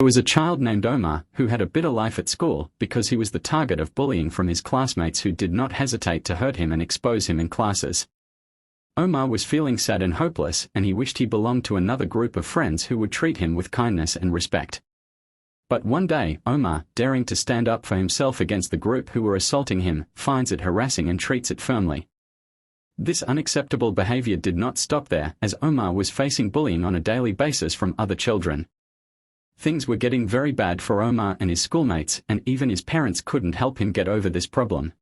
There was a child named Omar who had a bitter life at school because he was the target of bullying from his classmates who did not hesitate to hurt him and expose him in classes. Omar was feeling sad and hopeless, and he wished he belonged to another group of friends who would treat him with kindness and respect. But one day, Omar, daring to stand up for himself against the group who were assaulting him, finds it harassing and treats it firmly. This unacceptable behavior did not stop there, as Omar was facing bullying on a daily basis from other children. Things were getting very bad for Omar and his schoolmates, and even his parents couldn't help him get over this problem.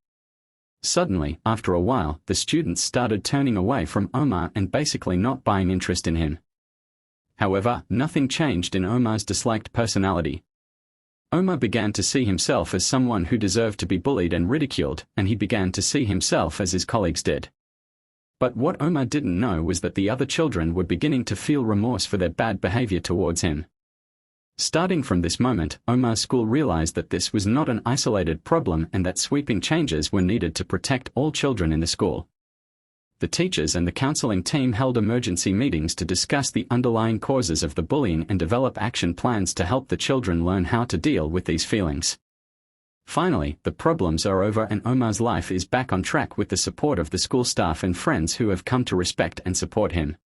Suddenly, after a while, the students started turning away from Omar and basically not buying interest in him. However, nothing changed in Omar's disliked personality. Omar began to see himself as someone who deserved to be bullied and ridiculed, and he began to see himself as his colleagues did. But what Omar didn't know was that the other children were beginning to feel remorse for their bad behavior towards him. Starting from this moment, Omar's school realized that this was not an isolated problem and that sweeping changes were needed to protect all children in the school. The teachers and the counseling team held emergency meetings to discuss the underlying causes of the bullying and develop action plans to help the children learn how to deal with these feelings. Finally, the problems are over and Omar's life is back on track with the support of the school staff and friends who have come to respect and support him.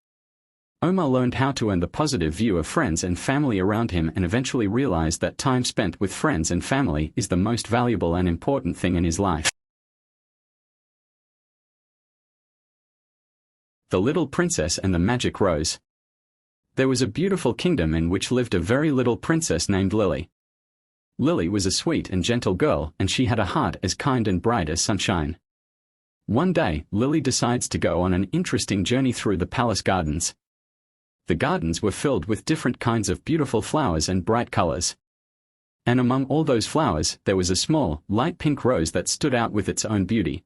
Omar learned how to earn the positive view of friends and family around him and eventually realized that time spent with friends and family is the most valuable and important thing in his life. The Little Princess and the Magic Rose. There was a beautiful kingdom in which lived a very little princess named Lily. Lily was a sweet and gentle girl, and she had a heart as kind and bright as sunshine. One day, Lily decides to go on an interesting journey through the palace gardens. The gardens were filled with different kinds of beautiful flowers and bright colors. And among all those flowers, there was a small, light pink rose that stood out with its own beauty.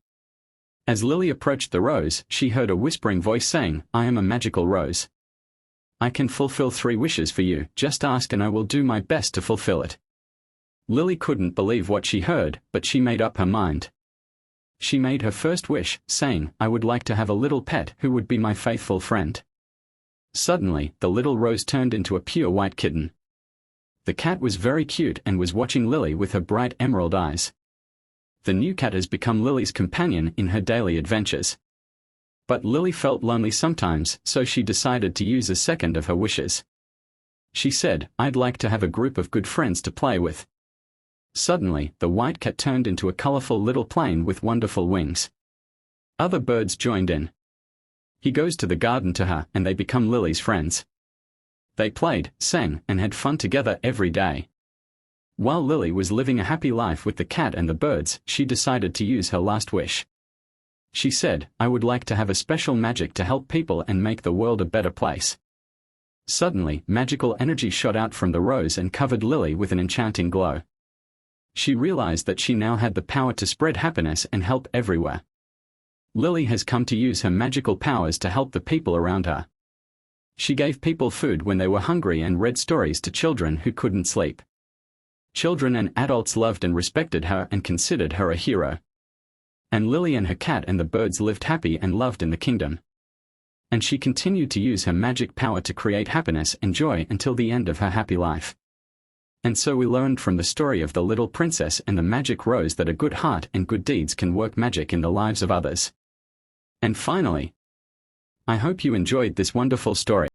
As Lily approached the rose, she heard a whispering voice saying, "I am a magical rose. I can fulfill 3 wishes for you, just ask and I will do my best to fulfill it." Lily couldn't believe what she heard, but she made up her mind. She made her first wish, saying, "I would like to have a little pet who would be my faithful friend." Suddenly, the little rose turned into a pure white kitten. The cat was very cute and was watching Lily with her bright emerald eyes. The new cat has become Lily's companion in her daily adventures. But Lily felt lonely sometimes, so she decided to use a second of her wishes. She said, "I'd like to have a group of good friends to play with." Suddenly, the white cat turned into a colorful little plane with wonderful wings. Other birds joined in. He goes to the garden to her, and they become Lily's friends. They played, sang, and had fun together every day. While Lily was living a happy life with the cat and the birds, she decided to use her last wish. She said, "I would like to have a special magic to help people and make the world a better place." Suddenly, magical energy shot out from the rose and covered Lily with an enchanting glow. She realized that she now had the power to spread happiness and help everywhere. Lily has come to use her magical powers to help the people around her. She gave people food when they were hungry and read stories to children who couldn't sleep. Children and adults loved and respected her and considered her a hero. And Lily and her cat and the birds lived happy and loved in the kingdom. And she continued to use her magic power to create happiness and joy until the end of her happy life. And so we learned from the story of the little princess and the magic rose that a good heart and good deeds can work magic in the lives of others. And finally, I hope you enjoyed this wonderful story.